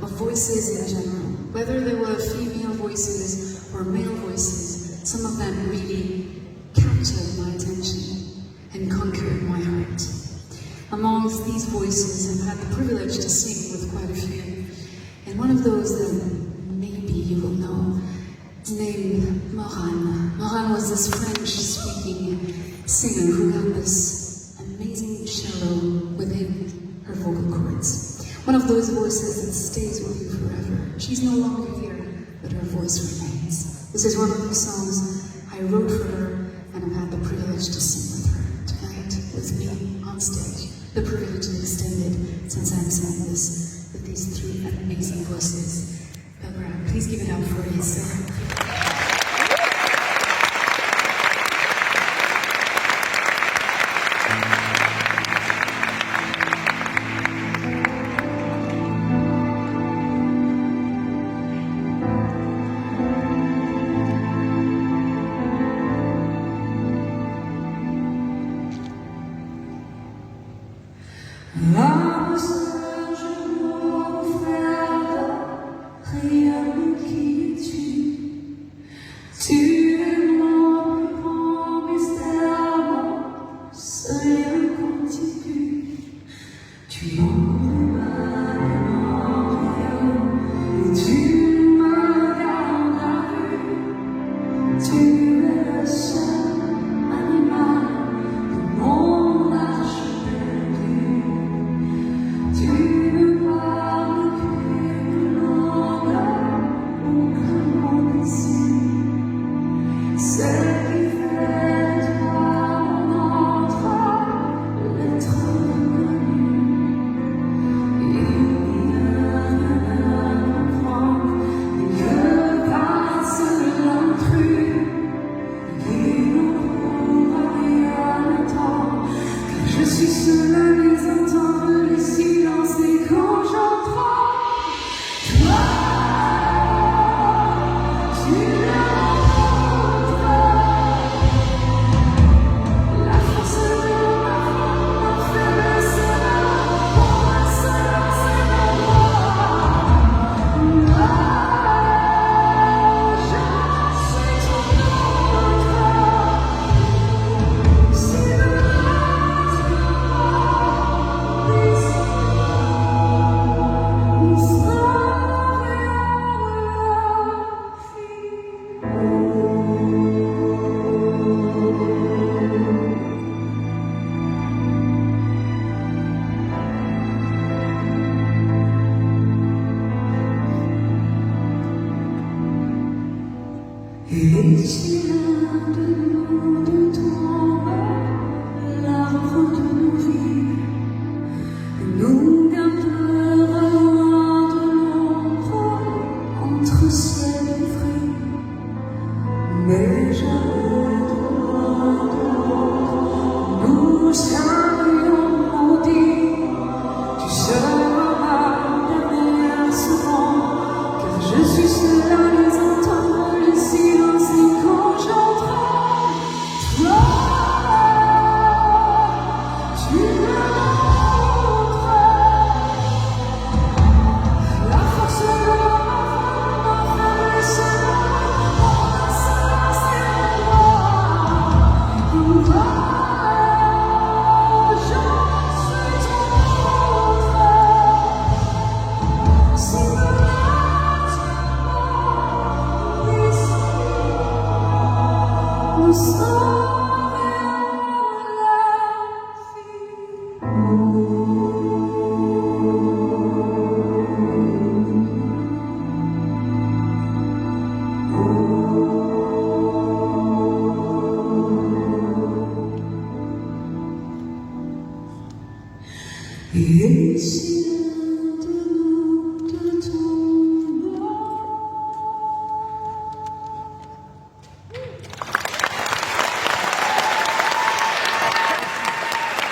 of voices in general. Whether they were female voices or male voices, some of them really captured my attention and conquered my heart. Amongst these voices, I've had the privilege to sing with quite a few. And one of those that maybe you will know is named Morane. Morane was this French-speaking singer who had this amazing cello within her vocal cords. One of those voices that stays with you forever. She's no longer here, but her voice remains. This is one of the songs I wrote for her, and I've had the privilege to sing with her tonight with me on stage. The privilege is extended since I'm sang this with these three amazing voices. Please give it up for Lisa. Et si l'un de